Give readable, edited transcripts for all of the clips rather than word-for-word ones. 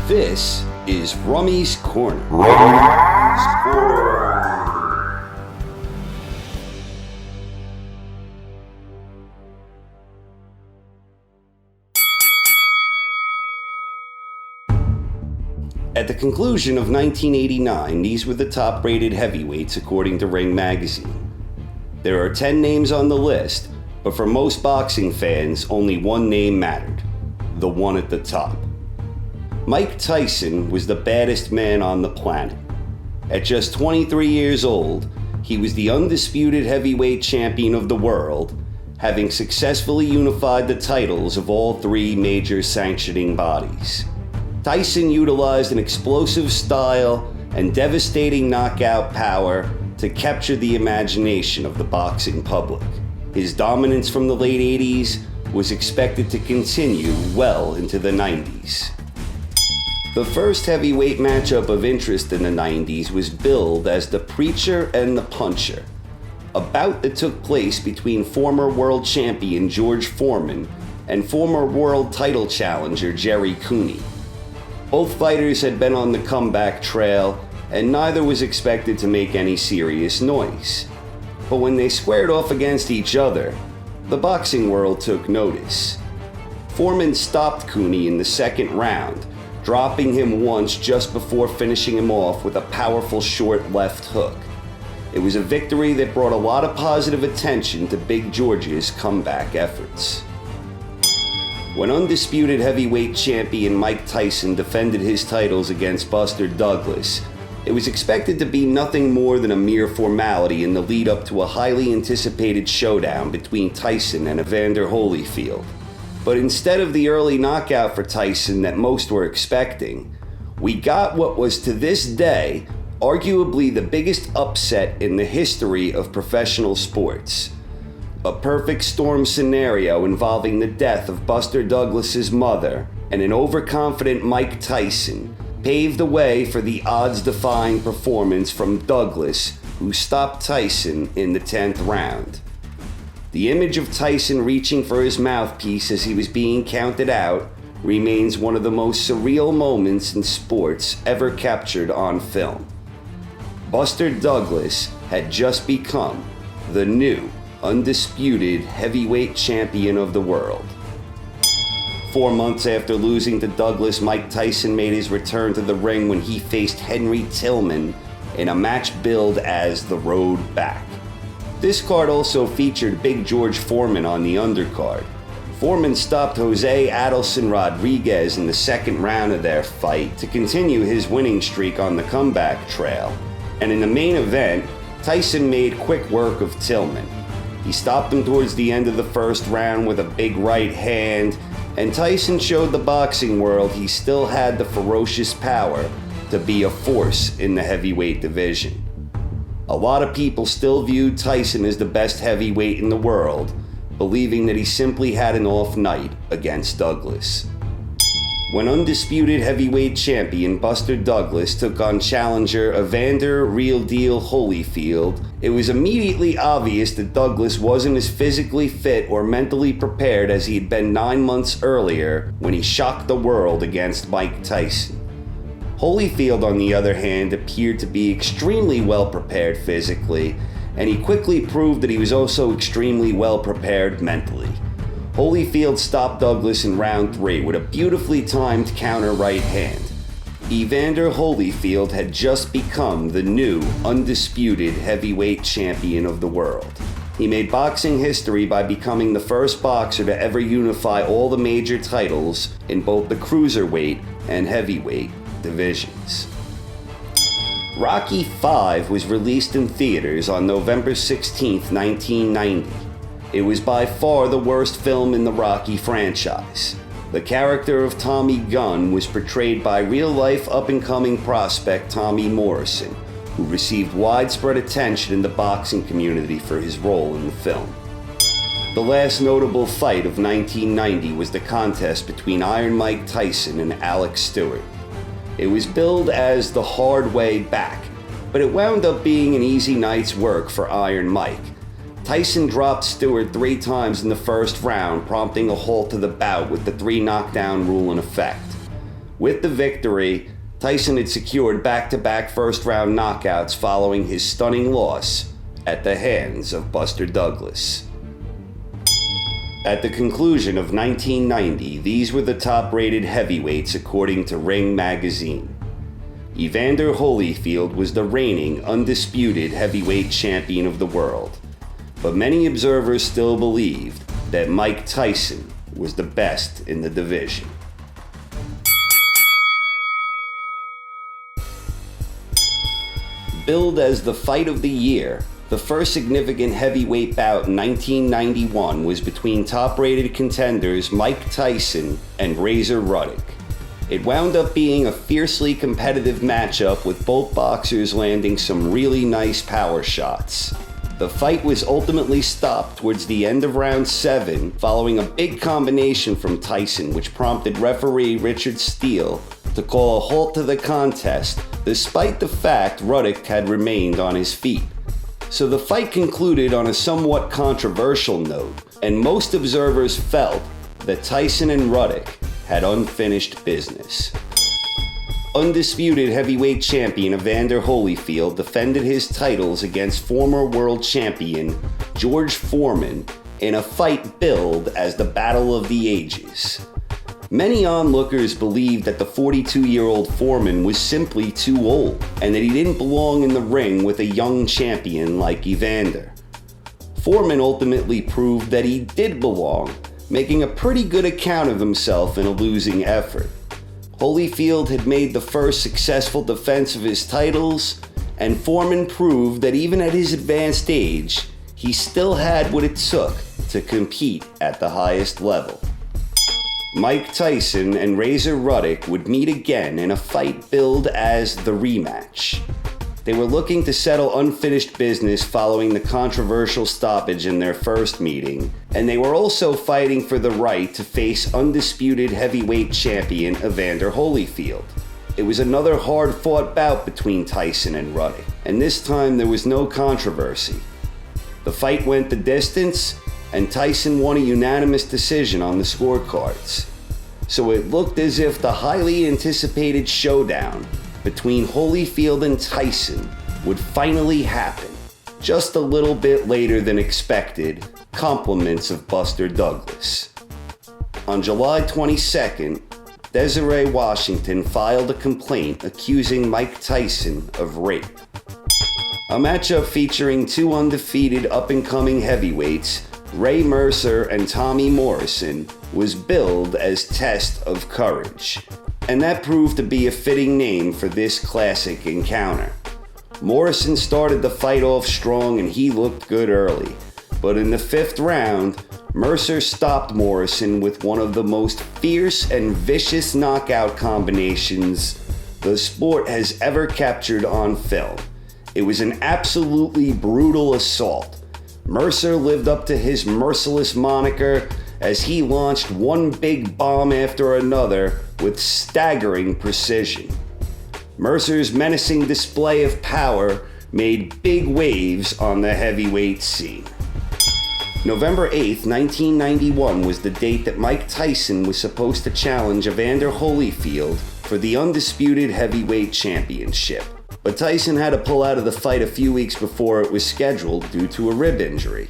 This is Rummy's Corner. At the conclusion of 1989, these were the top-rated heavyweights according to Ring Magazine. There are 10 names on the list, but for most boxing fans, only one name mattered. The one at the top. Mike Tyson was the baddest man on the planet. At just 23 years old, he was the undisputed heavyweight champion of the world, having successfully unified the titles of all three major sanctioning bodies. Tyson utilized an explosive style and devastating knockout power to capture the imagination of the boxing public. His dominance from the late 80s was expected to continue well into the 90s. The first heavyweight matchup of interest in the 90s was billed as the Preacher and the Puncher, a bout that took place between former world champion George Foreman and former world title challenger Jerry Cooney. Both fighters had been on the comeback trail, and neither was expected to make any serious noise. But when they squared off against each other, the boxing world took notice. Foreman stopped Cooney in the second round, dropping him once just before finishing him off with a powerful short left hook. It was a victory that brought a lot of positive attention to Big George's comeback efforts. When undisputed heavyweight champion Mike Tyson defended his titles against Buster Douglas, it was expected to be nothing more than a mere formality in the lead up to a highly anticipated showdown between Tyson and Evander Holyfield. But instead of the early knockout for Tyson that most were expecting, we got what was to this day arguably the biggest upset in the history of professional sports. A perfect storm scenario involving the death of Buster Douglas's mother and an overconfident Mike Tyson paved the way for the odds-defying performance from Douglas, who stopped Tyson in the 10th round. The image of Tyson reaching for his mouthpiece as he was being counted out remains one of the most surreal moments in sports ever captured on film. Buster Douglas had just become the new, undisputed heavyweight champion of the world. 4 months after losing to Douglas, Mike Tyson made his return to the ring when he faced Henry Tillman in a match billed as The Road Back. This card also featured Big George Foreman on the undercard. Foreman stopped Jose Adelson Rodriguez in the second round of their fight to continue his winning streak on the comeback trail. And in the main event, Tyson made quick work of Tillman. He stopped him towards the end of the first round with a big right hand, and Tyson showed the boxing world he still had the ferocious power to be a force in the heavyweight division. A lot of people still viewed Tyson as the best heavyweight in the world, believing that he simply had an off night against Douglas. When undisputed heavyweight champion Buster Douglas took on challenger Evander Real Deal Holyfield, it was immediately obvious that Douglas wasn't as physically fit or mentally prepared as he had been 9 months earlier when he shocked the world against Mike Tyson. Holyfield, on the other hand, appeared to be extremely well prepared physically, and he quickly proved that he was also extremely well prepared mentally. Holyfield stopped Douglas in round 3 with a beautifully timed counter right hand. Evander Holyfield had just become the new, undisputed heavyweight champion of the world. He made boxing history by becoming the first boxer to ever unify all the major titles in both the cruiserweight and heavyweight divisions. Rocky V was released in theaters on November 16, 1990. It was by far the worst film in the Rocky franchise. The character of Tommy Gunn was portrayed by real-life up-and-coming prospect Tommy Morrison, who received widespread attention in the boxing community for his role in the film. The last notable fight of 1990 was the contest between Iron Mike Tyson and Alex Stewart. It was billed as The Hard Way Back, but it wound up being an easy night's work for Iron Mike. Tyson dropped Stewart 3 times in the first round, prompting a halt to the bout with the 3 knockdown rule in effect. With the victory, Tyson had secured back-to-back first-round knockouts following his stunning loss at the hands of Buster Douglas. At the conclusion of 1990, these were the top-rated heavyweights according to Ring magazine. Evander Holyfield was the reigning, undisputed heavyweight champion of the world, but many observers still believed that Mike Tyson was the best in the division. Billed as the fight of the year, the first significant heavyweight bout in 1991 was between top-rated contenders Mike Tyson and Razor Ruddock. It wound up being a fiercely competitive matchup with both boxers landing some really nice power shots. The fight was ultimately stopped towards the end of round 7 following a big combination from Tyson, which prompted referee Richard Steele to call a halt to the contest, despite the fact Ruddock had remained on his feet. So the fight concluded on a somewhat controversial note, and most observers felt that Tyson and Ruddock had unfinished business. Undisputed heavyweight champion Evander Holyfield defended his titles against former world champion George Foreman in a fight billed as the Battle of the Ages. Many onlookers believed that the 42-year-old Foreman was simply too old and that he didn't belong in the ring with a young champion like Evander. Foreman ultimately proved that he did belong, making a pretty good account of himself in a losing effort. Holyfield had made the first successful defense of his titles, and Foreman proved that even at his advanced age, he still had what it took to compete at the highest level. Mike Tyson and Razor Ruddock would meet again in a fight billed as the rematch. They were looking to settle unfinished business following the controversial stoppage in their first meeting, and they were also fighting for the right to face undisputed heavyweight champion Evander Holyfield. It was another hard-fought bout between Tyson and Ruddock, and this time there was no controversy. The fight went the distance, and Tyson won a unanimous decision on the scorecards. So it looked as if the highly anticipated showdown between Holyfield and Tyson would finally happen, just a little bit later than expected, compliments of Buster Douglas. On July 22nd, Desiree Washington filed a complaint accusing Mike Tyson of rape. A matchup featuring two undefeated up-and-coming heavyweights, Ray Mercer and Tommy Morrison, was billed as Test of Courage, and that proved to be a fitting name for this classic encounter. Morrison started the fight off strong and he looked good early, but in the 5th round, Mercer stopped Morrison with one of the most fierce and vicious knockout combinations the sport has ever captured on film. It was an absolutely brutal assault. Mercer lived up to his merciless moniker as he launched one big bomb after another with staggering precision. Mercer's menacing display of power made big waves on the heavyweight scene. November 8th, 1991 was the date that Mike Tyson was supposed to challenge Evander Holyfield for the undisputed heavyweight championship. But Tyson had to pull out of the fight a few weeks before it was scheduled due to a rib injury.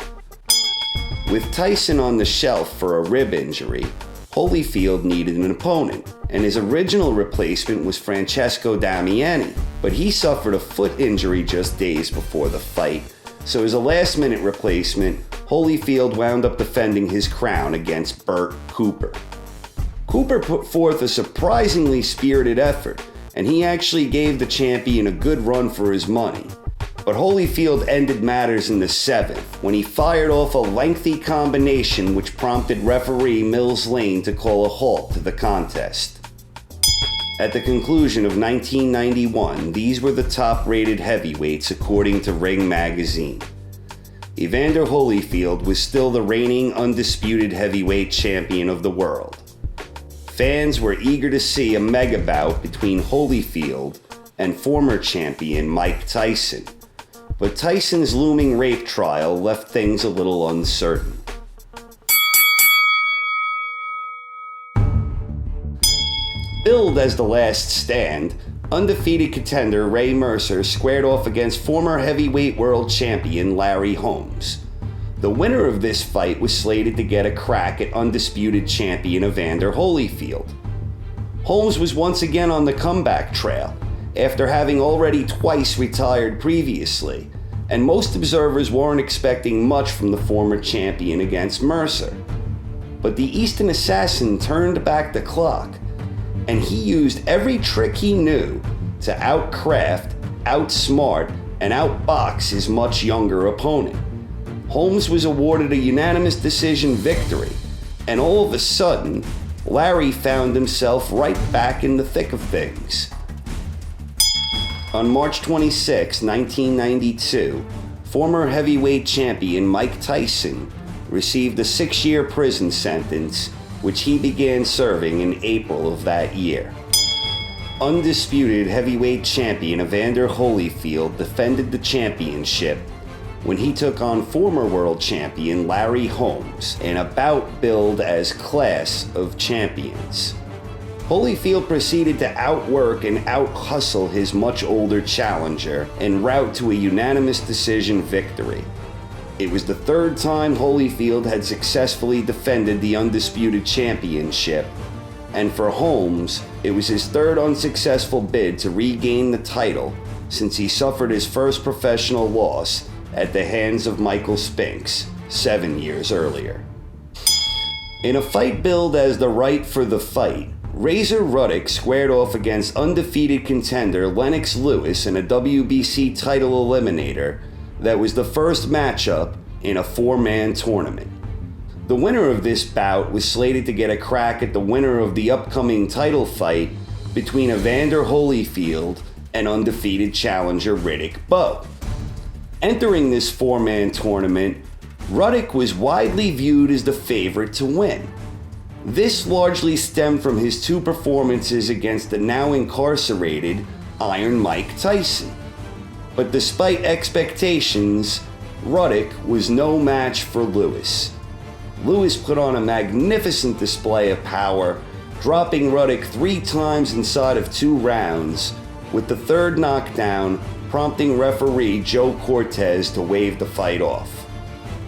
With Tyson on the shelf for a rib injury, Holyfield needed an opponent, and his original replacement was Francesco Damiani, but he suffered a foot injury just days before the fight, so as a last-minute replacement, Holyfield wound up defending his crown against Bert Cooper. Cooper put forth a surprisingly spirited effort, and he actually gave the champion a good run for his money. But Holyfield ended matters in the 7th when he fired off a lengthy combination which prompted referee Mills Lane to call a halt to the contest. At the conclusion of 1991, these were the top-rated heavyweights according to Ring magazine. Evander Holyfield was still the reigning undisputed heavyweight champion of the world. Fans were eager to see a mega bout between Holyfield and former champion Mike Tyson, but Tyson's looming rape trial left things a little uncertain. Billed as the last stand, undefeated contender Ray Mercer squared off against former heavyweight world champion Larry Holmes. The winner of this fight was slated to get a crack at undisputed champion Evander Holyfield. Holmes was once again on the comeback trail, after having already twice retired previously, and most observers weren't expecting much from the former champion against Mercer. But the Eastern Assassin turned back the clock, and he used every trick he knew to outcraft, outsmart, and outbox his much younger opponent. Holmes was awarded a unanimous decision victory, and all of a sudden, Larry found himself right back in the thick of things. On March 26, 1992, former heavyweight champion Mike Tyson received a 6-year prison sentence, which he began serving in April of that year. Undisputed heavyweight champion Evander Holyfield defended the championship when he took on former world champion Larry Holmes in a bout billed as Clash of Champions. Holyfield proceeded to outwork and out-hustle his much older challenger en route to a unanimous decision victory. It was the third time Holyfield had successfully defended the undisputed championship, and for Holmes, it was his third unsuccessful bid to regain the title since he suffered his first professional loss at the hands of Michael Spinks 7 years earlier. In a fight billed as the right for the fight, Razor Ruddock squared off against undefeated contender Lennox Lewis in a WBC title eliminator that was the first matchup in a 4-man tournament. The winner of this bout was slated to get a crack at the winner of the upcoming title fight between Evander Holyfield and undefeated challenger Riddick Bowe. Entering this 4-man tournament, Ruddock was widely viewed as the favorite to win. This largely stemmed from his 2 performances against the now incarcerated Iron Mike Tyson. But despite expectations, Ruddock was no match for Lewis. Lewis put on a magnificent display of power, dropping Ruddock 3 times inside of 2 rounds, with the 3rd knockdown prompting referee Joe Cortez to wave the fight off.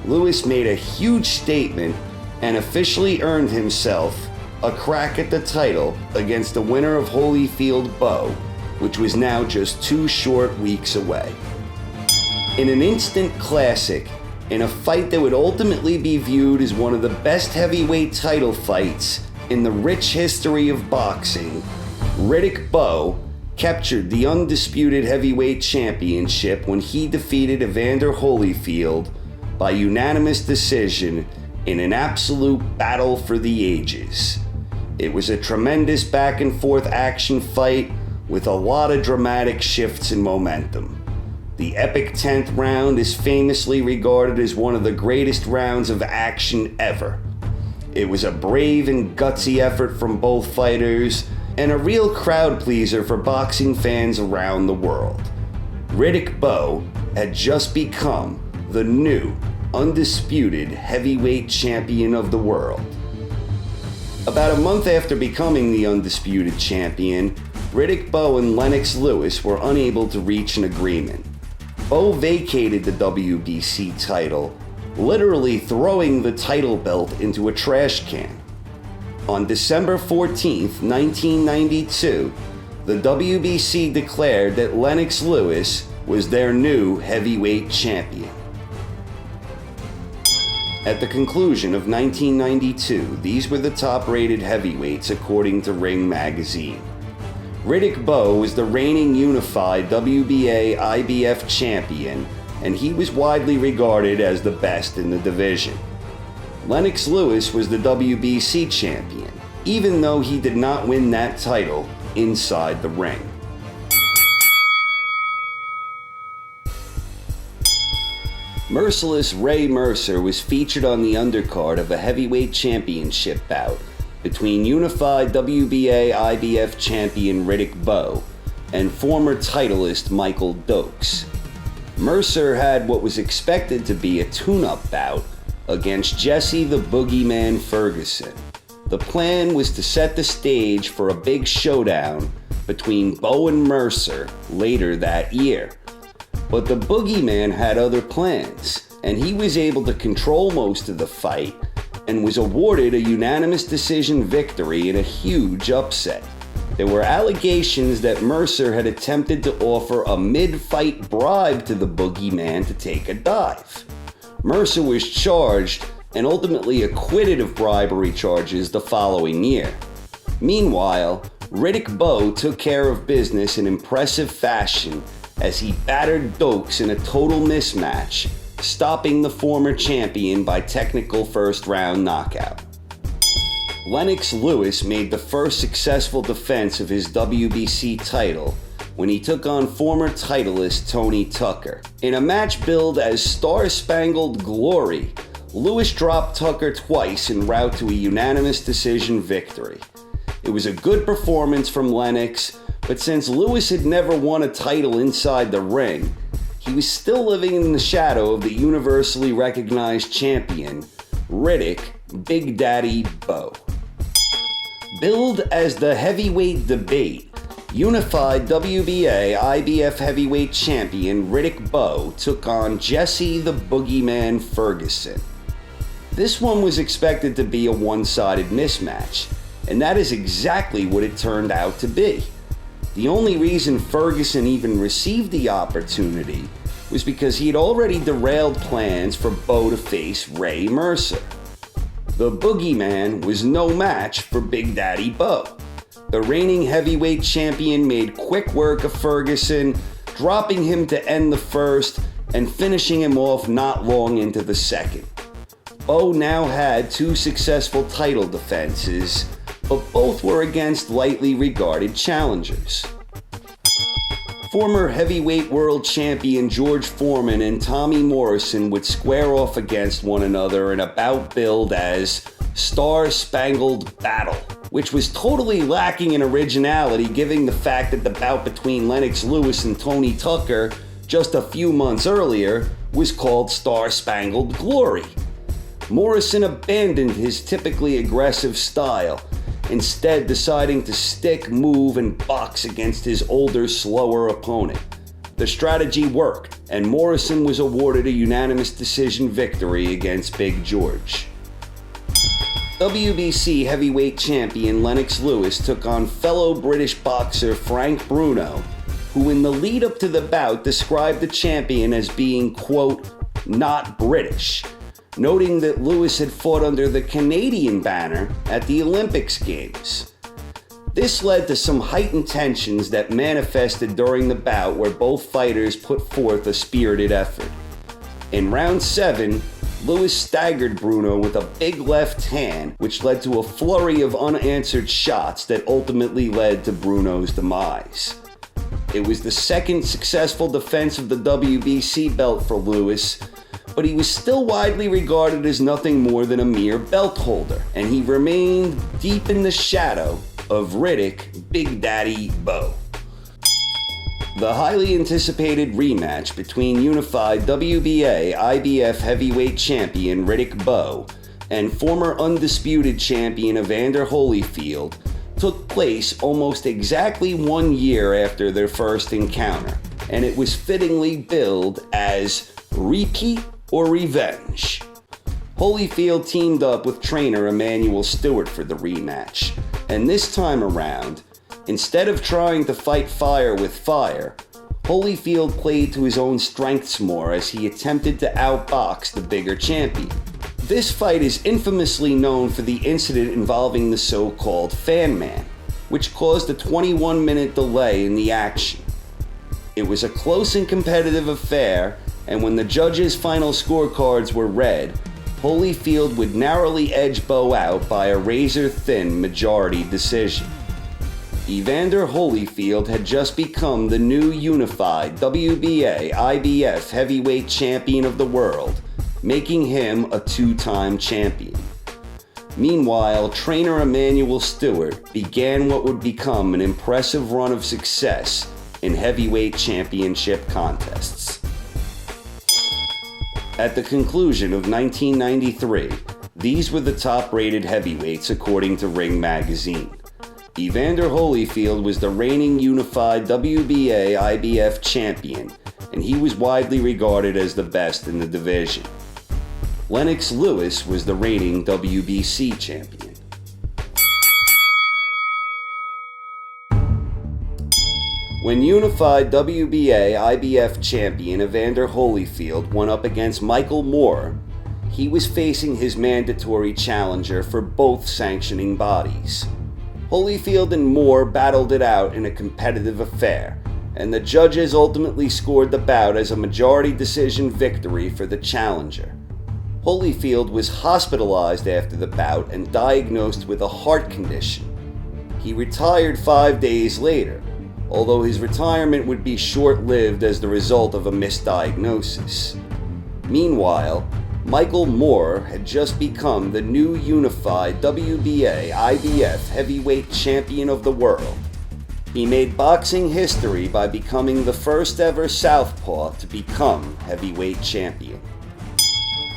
Lewis made a huge statement and officially earned himself a crack at the title against the winner of Holyfield Bowe, which was now just 2 short weeks away. In an instant classic, in a fight that would ultimately be viewed as one of the best heavyweight title fights in the rich history of boxing, Riddick Bowe captured the undisputed heavyweight championship when he defeated Evander Holyfield by unanimous decision in an absolute battle for the ages. It was a tremendous back and forth action fight with a lot of dramatic shifts in momentum. The epic 10th round is famously regarded as one of the greatest rounds of action ever. It was a brave and gutsy effort from both fighters, and a real crowd pleaser for boxing fans around the world. Riddick Bowe had just become the new, undisputed heavyweight champion of the world. About a month after becoming the undisputed champion, Riddick Bowe and Lennox Lewis were unable to reach an agreement. Bowe vacated the WBC title, literally throwing the title belt into a trash can. On December 14, 1992, the WBC declared that Lennox Lewis was their new heavyweight champion. At the conclusion of 1992, these were the top-rated heavyweights according to Ring Magazine. Riddick Bowe was the reigning unified WBA IBF champion, and he was widely regarded as the best in the division. Lennox Lewis was the WBC champion, even though he did not win that title inside the ring. Merciless Ray Mercer was featured on the undercard of a heavyweight championship bout between unified WBA IBF champion Riddick Bowe and former titleist Michael Dokes. Mercer had what was expected to be a tune-up bout against Jesse the Boogeyman Ferguson. The plan was to set the stage for a big showdown between Bowe and Mercer later that year. But the boogeyman had other plans, and he was able to control most of the fight and was awarded a unanimous decision victory in a huge upset. There were allegations that Mercer had attempted to offer a mid-fight bribe to the boogeyman to take a dive. Mercer was charged and ultimately acquitted of bribery charges the following year. Meanwhile, Riddick Bowe took care of business in impressive fashion as he battered Dokes in a total mismatch, stopping the former champion by technical first-round knockout. Lennox Lewis made the first successful defense of his WBC title when he took on former titleist Tony Tucker. In a match billed as Star Spangled Glory, Lewis dropped Tucker twice en route to a unanimous decision victory. It was a good performance from Lennox, but since Lewis had never won a title inside the ring, he was still living in the shadow of the universally recognized champion, Riddick Big Daddy Bowe. Billed as the heavyweight debate, unified WBA IBF heavyweight champion Riddick Bowe took on Jesse the Boogeyman Ferguson. This one was expected to be a one-sided mismatch, and that is exactly what it turned out to be. The only reason Ferguson even received the opportunity was because he had already derailed plans for Bowe to face Ray Mercer. The Boogeyman was no match for Big Daddy Bowe. The reigning heavyweight champion made quick work of Ferguson, dropping him to end the first and finishing him off not long into the second. Bowe now had two successful title defenses, but both were against lightly regarded challengers. Former heavyweight world champion George Foreman and Tommy Morrison would square off against one another in a bout billed as Star Spangled Battle, which was totally lacking in originality given the fact that the bout between Lennox Lewis and Tony Tucker just a few months earlier was called Star Spangled Glory. Morrison abandoned his typically aggressive style, instead deciding to stick, move, and box against his older, slower opponent. The strategy worked, and Morrison was awarded a unanimous decision victory against Big George. WBC heavyweight champion Lennox Lewis took on fellow British boxer Frank Bruno, who in the lead up to the bout described the champion as being, quote, not British, noting that Lewis had fought under the Canadian banner at the Olympics Games. This led to some heightened tensions that manifested during the bout where both fighters put forth a spirited effort. In round 7, Lewis staggered Bruno with a big left hand, which led to a flurry of unanswered shots that ultimately led to Bruno's demise. It was the second successful defense of the WBC belt for Lewis, but he was still widely regarded as nothing more than a mere belt holder, and he remained deep in the shadow of Riddick Big Daddy Bowe. The highly anticipated rematch between unified WBA IBF heavyweight champion Riddick Bowe and former undisputed champion Evander Holyfield took place almost exactly 1 year after their first encounter, and it was fittingly billed as Repeat or Revenge. Holyfield teamed up with trainer Stewart for the rematch, and this time around, instead of trying to fight fire with fire, Holyfield played to his own strengths more as he attempted to outbox the bigger champion. This fight is infamously known for the incident involving the so-called Fan Man, which caused a 21-minute delay in the action. It was a close and competitive affair, and when the judges' final scorecards were read, Holyfield would narrowly edge Bowe out by a razor-thin majority decision. Evander Holyfield had just become the new unified WBA IBF heavyweight champion of the world, making him a two-time champion. Meanwhile, trainer Stewart began what would become an impressive run of success in heavyweight championship contests. At the conclusion of 1993, These were the top-rated heavyweights according to Ring Magazine. Evander Holyfield was the reigning unified WBA IBF champion, and he was widely regarded as the best in the division. Lennox Lewis was the reigning WBC champion. When unified WBA IBF champion Evander Holyfield went up against Michael Moore, he was facing his mandatory challenger for both sanctioning bodies. Holyfield and Moore battled it out in a competitive affair, and the judges ultimately scored the bout as a majority decision victory for the challenger. Holyfield was hospitalized after the bout and diagnosed with a heart condition. He retired 5 days later, although his retirement would be short-lived as the result of a misdiagnosis. Meanwhile, Michael Moore had just become the new unified WBA IBF heavyweight champion of the world. He made boxing history by becoming the first ever southpaw to become heavyweight champion.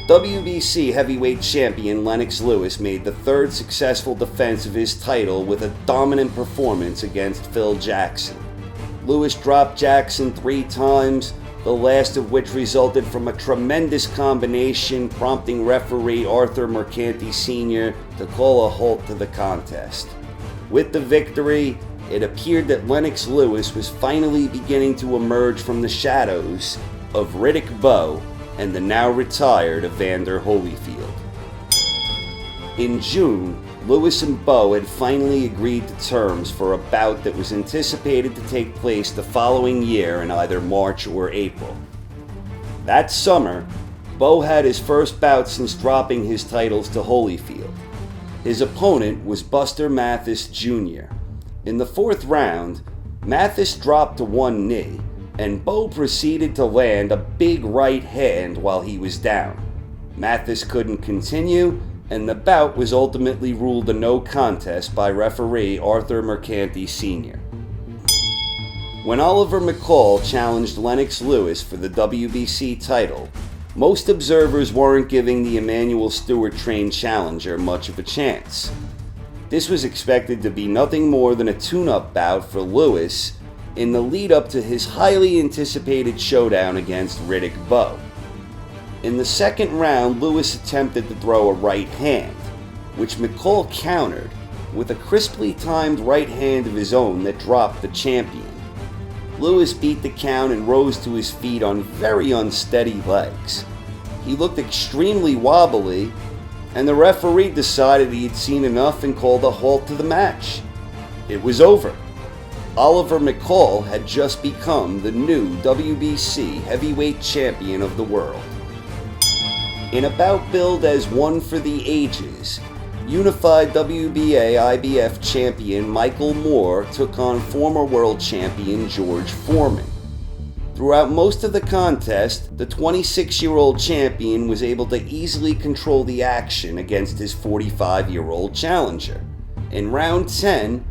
WBC heavyweight champion Lennox Lewis made the third successful defense of his title with a dominant performance against Phil Jackson. Lewis dropped Jackson 3 times, the last of which resulted from a tremendous combination prompting referee Arthur Mercanti Sr. to call a halt to the contest. With the victory, it appeared that Lennox Lewis was finally beginning to emerge from the shadows of Riddick Bowe and the now retired Evander Holyfield. In June, Lewis and Bowe had finally agreed to terms for a bout that was anticipated to take place the following year in either March or April. That summer, Bowe had his first bout since dropping his titles to Holyfield. His opponent was Buster Mathis Jr. In the 4th round, Mathis dropped to one knee, and Bowe proceeded to land a big right hand while he was down. Mathis couldn't continue, and the bout was ultimately ruled a no contest by referee Arthur Mercanti Sr. When Oliver McCall challenged Lennox Lewis for the WBC title, most observers weren't giving the Emanuel Stewart-trained challenger much of a chance. This was expected to be nothing more than a tune-up bout for Lewis in the lead-up to his highly anticipated showdown against Riddick Bowe. In the 2nd round, Lewis attempted to throw a right hand, which McCall countered with a crisply timed right hand of his own that dropped the champion. Lewis beat the count and rose to his feet on very unsteady legs. He looked extremely wobbly, and the referee decided he had seen enough and called a halt to the match. It was over. Oliver McCall had just become the new WBC heavyweight champion of the world. In a bout billed as one for the ages, unified WBA IBF champion Michael Moore took on former world champion George Foreman. Throughout most of the contest, the 26-year-old champion was able to easily control the action against his 45-year-old challenger. In round 10,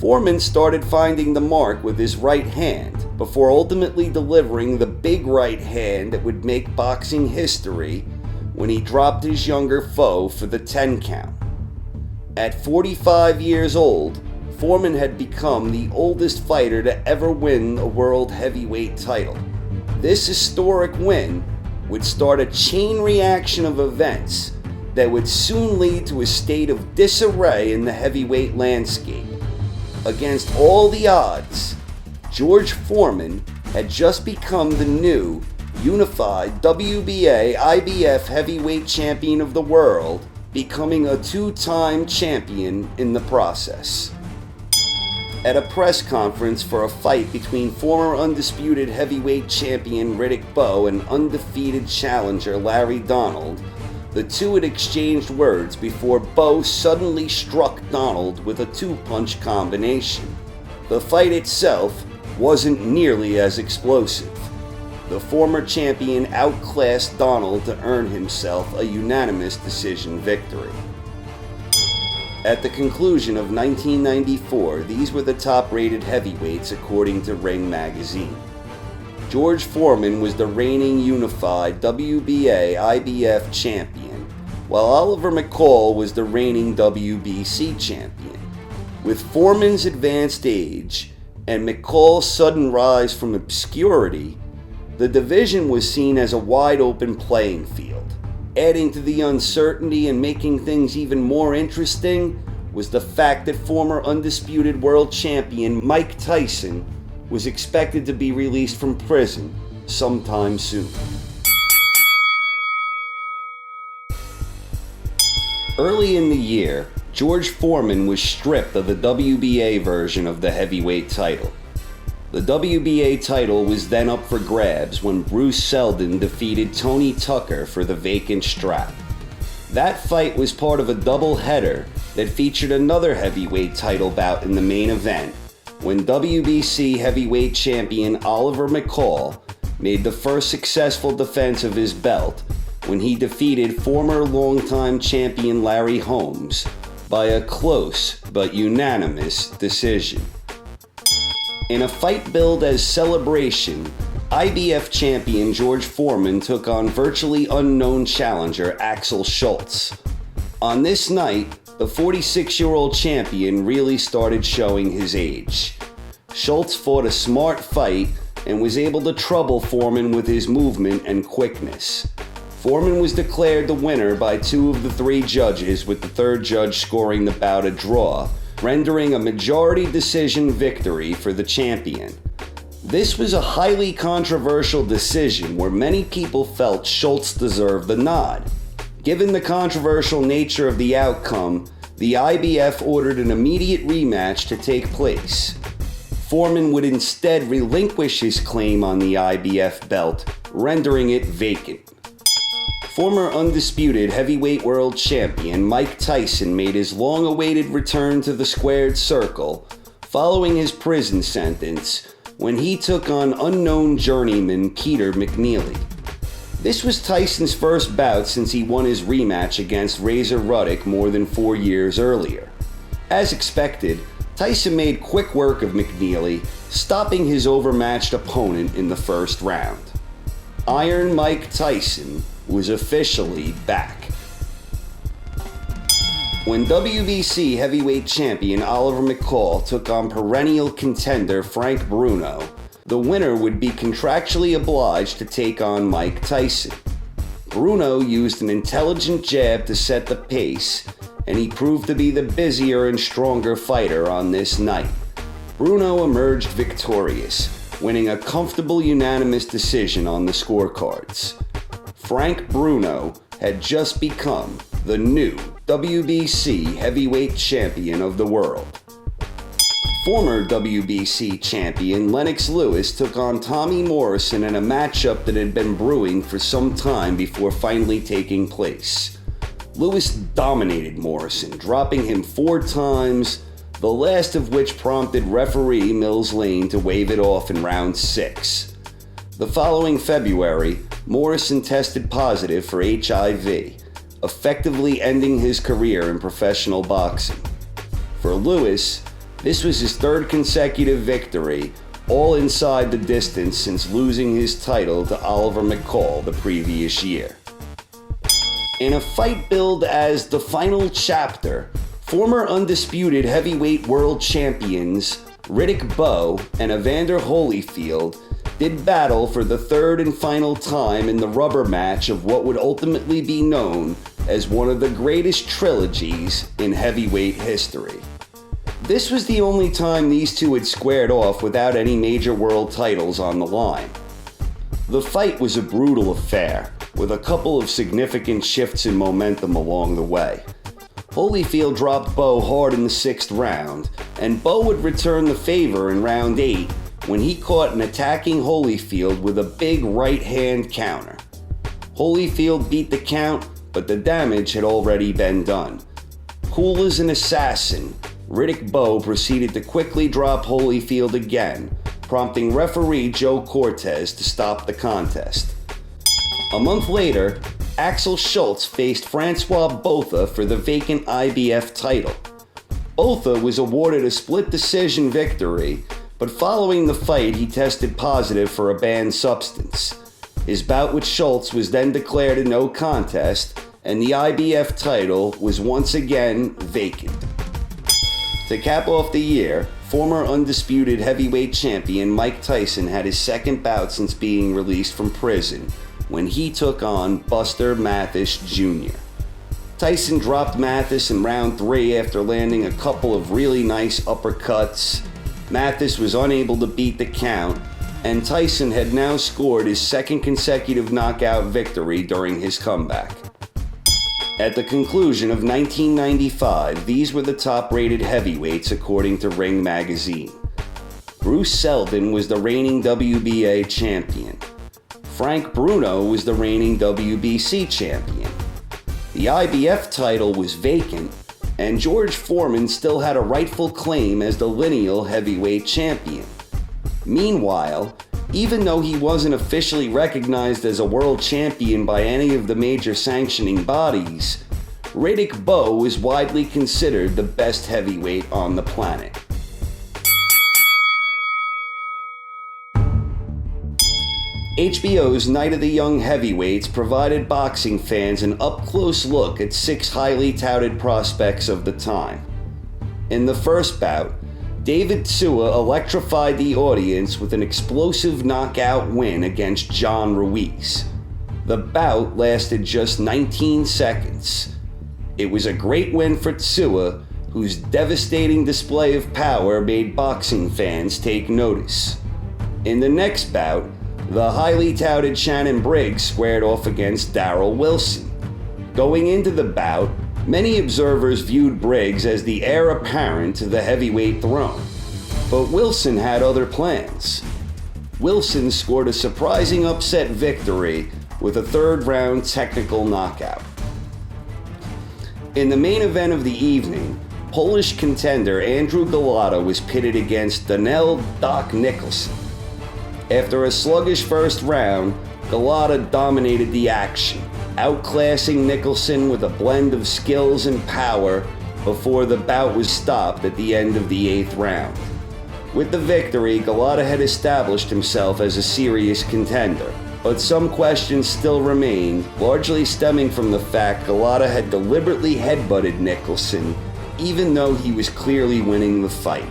Foreman started finding the mark with his right hand before ultimately delivering the big right hand that would make boxing history when he dropped his younger foe for the 10 count. At 45 years old, Foreman had become the oldest fighter to ever win a world heavyweight title. This historic win would start a chain reaction of events that would soon lead to a state of disarray in the heavyweight landscape. Against all the odds, George Foreman had just become the new unified WBA IBF heavyweight champion of the world, becoming a 2-time champion in the process. At a press conference for a fight between former undisputed heavyweight champion Riddick Bowe and undefeated challenger Larry Donald, the two had exchanged words before Bowe suddenly struck Donald with a 2-punch combination. The fight itself wasn't nearly as explosive. The former champion outclassed Donald to earn himself a unanimous decision victory. At the conclusion of 1994, these were the top-rated heavyweights according to Ring Magazine. George Foreman was the reigning unified WBA IBF champion, while Oliver McCall was the reigning WBC champion. With Foreman's advanced age and McCall's sudden rise from obscurity, the division was seen as a wide-open playing field. Adding to the uncertainty and making things even more interesting was the fact that former undisputed world champion Mike Tyson was expected to be released from prison sometime soon. Early in the year, George Foreman was stripped of the WBA version of the heavyweight title. The WBA title was then up for grabs when Bruce Seldon defeated Tony Tucker for the vacant strap. That fight was part of a double-header that featured another heavyweight title bout in the main event, when WBC heavyweight champion Oliver McCall made the first successful defense of his belt when he defeated former longtime champion Larry Holmes by a close but unanimous decision. In a fight billed as Celebration, IBF champion George Foreman took on virtually unknown challenger Axel Schulz. On this night, the 46-year-old champion really started showing his age. Schulz fought a smart fight and was able to trouble Foreman with his movement and quickness. Foreman was declared the winner by 2 of the 3 judges, with the 3rd judge scoring the bout a draw, rendering a majority decision victory for the champion. This was a highly controversial decision where many people felt Schulz deserved the nod. Given the controversial nature of the outcome, the IBF ordered an immediate rematch to take place. Foreman would instead relinquish his claim on the IBF belt, rendering it vacant. Former undisputed heavyweight world champion Mike Tyson made his long-awaited return to the squared circle following his prison sentence when he took on unknown journeyman Peter McNeely. This was Tyson's first bout since he won his rematch against Razor Ruddock more than 4 years earlier. As expected, Tyson made quick work of McNeely, stopping his overmatched opponent in the first round. Iron Mike Tyson was officially back. When WBC heavyweight champion Oliver McCall took on perennial contender Frank Bruno, the winner would be contractually obliged to take on Mike Tyson. Bruno used an intelligent jab to set the pace, and he proved to be the busier and stronger fighter on this night. Bruno emerged victorious, winning a comfortable unanimous decision on the scorecards. Frank Bruno had just become the new WBC heavyweight champion of the world. Former WBC champion Lennox took on Tommy Morrison in a matchup that had been brewing for some time before finally taking place. Lewis dominated Morrison, dropping him 4 times, the last of which prompted referee Mills Lane to wave it off in round 6. The following February, Morrison tested positive for HIV, effectively ending his career in professional boxing. For Lewis, this was his 3rd consecutive victory, all inside the distance since losing his title to Oliver McCall the previous year. In a fight billed as the final chapter, former undisputed heavyweight world champions Riddick Bowe and Evander Holyfield did battle for the 3rd and final time in the rubber match of what would ultimately be known as one of the greatest trilogies in heavyweight history. This was the only time these two had squared off without any major world titles on the line. The fight was a brutal affair, with a couple of significant shifts in momentum along the way. Holyfield dropped Bowe hard in the 6th round, and Bowe would return the favor in round 8 when he caught an attacking Holyfield with a big right-hand counter. Holyfield beat the count, but the damage had already been done. Cool as an assassin, Riddick Bowe proceeded to quickly drop Holyfield again, prompting referee Joe Cortez to stop the contest. A month later, Axel Schulz faced Francois Botha for the vacant IBF title. Botha was awarded a split decision victory, but following the fight he tested positive for a banned substance. His bout with Schulz was then declared a no contest, and the IBF title was once again vacant. To cap off the year, former undisputed heavyweight champion Mike Tyson had his second bout since being released from prison when he took on Buster Mathis Jr. Tyson dropped Mathis in round 3 after landing a couple of really nice uppercuts. Mathis was unable to beat the count, and Tyson had now scored his second consecutive knockout victory during his comeback. At the conclusion of 1995, these were the top-rated heavyweights according to Ring Magazine. Bruce Seldon was the reigning WBA champion. Frank Bruno was the reigning WBC champion. The IBF title was vacant, and George Foreman still had a rightful claim as the lineal heavyweight champion. Meanwhile, even though he wasn't officially recognized as a world champion by any of the major sanctioning bodies, Riddick Bowe was widely considered the best heavyweight on the planet. HBO's Night of the Young Heavyweights provided boxing fans an up-close look at 6 highly touted prospects of the time. In the first bout, David Tzua electrified the audience with an explosive knockout win against John Ruiz. The bout lasted just 19 seconds. It was a great win for Tzua, whose devastating display of power made boxing fans take notice. In the next bout, the highly touted Shannon Briggs squared off against Darrell Wilson. Going into the bout, many observers viewed Briggs as the heir apparent to the heavyweight throne, but Wilson had other plans. Wilson scored a surprising upset victory with a third-round technical knockout. In the main event of the evening, Polish contender Andrew Golota was pitted against Daniel Doc Nicholson. After a sluggish first round, Golota dominated the action, outclassing Nicholson with a blend of skills and power before the bout was stopped at the end of the 8th round. With the victory, Golota had established himself as a serious contender, but some questions still remained, largely stemming from the fact Golota had deliberately headbutted Nicholson, even though he was clearly winning the fight.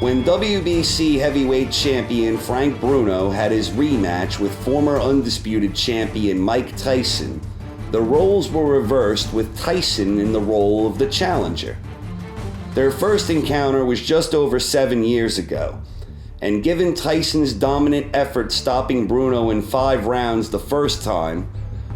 When WBC heavyweight champion Frank Bruno had his rematch with former undisputed champion Mike Tyson, the roles were reversed with Tyson in the role of the challenger. Their first encounter was just over 7 years ago, and given Tyson's dominant effort stopping Bruno in 5 rounds the first time,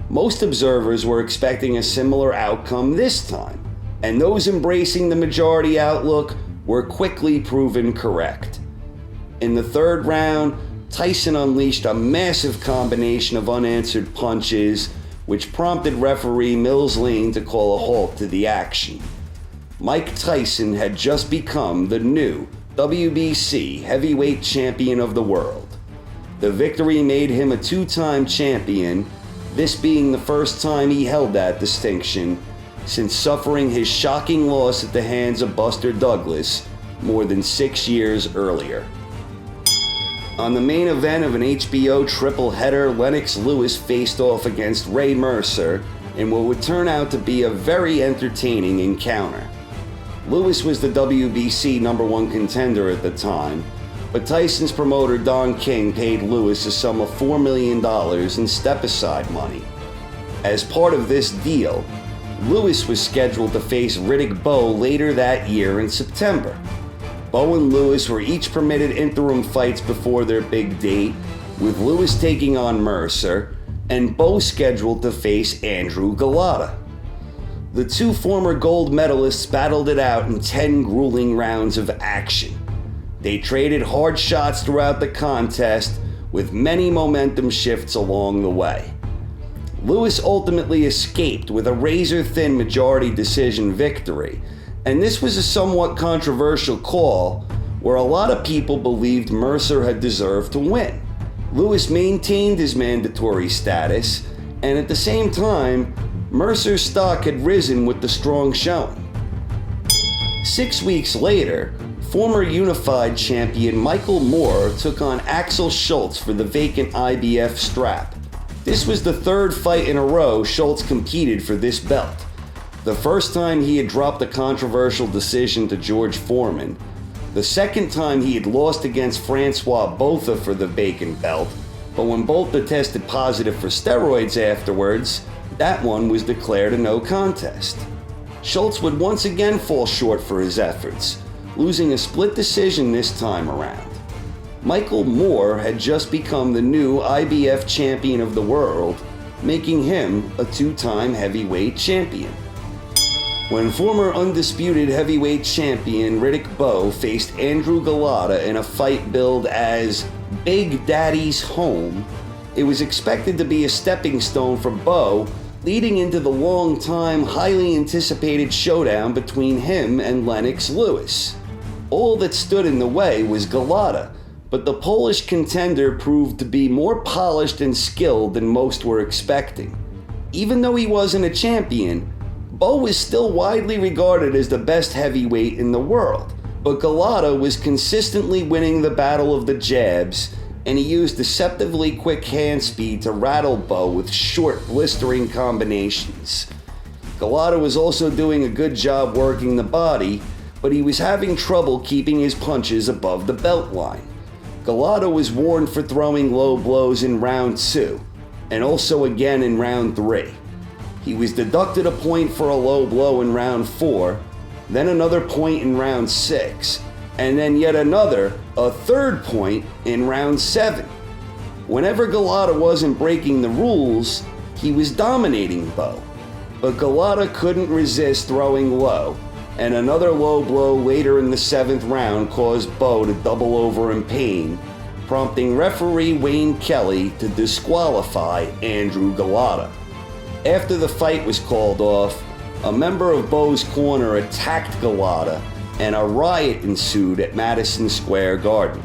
most observers were expecting a similar outcome this time, and those embracing the majority outlook were quickly proven correct. In the 3rd round, Tyson unleashed a massive combination of unanswered punches, which prompted referee Mills Lane to call a halt to the action. Mike Tyson had just become the new WBC heavyweight champion of the world. The victory made him a 2-time champion, this being the first time he held that distinction since suffering his shocking loss at the hands of Buster Douglas more than 6 years earlier. On the main event of an HBO triple header, Lennox Lewis faced off against Ray Mercer in what would turn out to be a very entertaining encounter. Lewis was the WBC #1 contender at the time, but Tyson's promoter Don King paid Lewis a sum of $4 million in step-aside money. As part of this deal, Lewis was scheduled to face Riddick Bowe later that year in September. Bowe and Lewis were each permitted interim fights before their big date, with Lewis taking on Mercer, and Bowe scheduled to face Andrew Golota. The 2 former gold medalists battled it out in 10 grueling rounds of action. They traded hard shots throughout the contest, with many momentum shifts along the way. Lewis ultimately escaped with a razor-thin majority decision victory, and this was a somewhat controversial call where a lot of people believed Mercer had deserved to win. Lewis maintained his mandatory status, and at the same time, Mercer's stock had risen with the strong showing. 6 weeks later, former unified champion Michael Moore took on Axel Schulz for the vacant IBF strap. This was the third fight in a row Schulz competed for this belt. The first time he had dropped a controversial decision to George Foreman. The second time he had lost against Francois Botha for the vacant belt, but when Botha tested positive for steroids afterwards, that one was declared a no contest. Schulz would once again fall short for his efforts, losing a split decision this time around. Michael Moore had just become the new IBF champion of the world, making him a two-time heavyweight champion. When former undisputed heavyweight champion Riddick Bowe faced Andrew Golota in a fight billed as Big Daddy's Home, it was expected to be a stepping stone for Bowe, leading into the long-time, highly anticipated showdown between him and Lennox Lewis. All that stood in the way was Golota, but the Polish contender proved to be more polished and skilled than most were expecting. Even though he wasn't a champion, Bowe was still widely regarded as the best heavyweight in the world, but Golota was consistently winning the battle of the jabs, and he used deceptively quick hand speed to rattle Bowe with short, blistering combinations. Golota was also doing a good job working the body, but he was having trouble keeping his punches above the belt line. Golota was warned for throwing low blows in round 2, and also again in round 3. He was deducted a point for a low blow in round 4, then another point in round 6, and then yet another, a third point in round 7. Whenever Golota wasn't breaking the rules, he was dominating Bowe. But Golota couldn't resist throwing low, and another low blow later in the 7th round caused Bowe to double over in pain, prompting referee Wayne Kelly to disqualify Andrew Golota. After the fight was called off, a member of Bowe's corner attacked Golota, and a riot ensued at Madison Square Garden.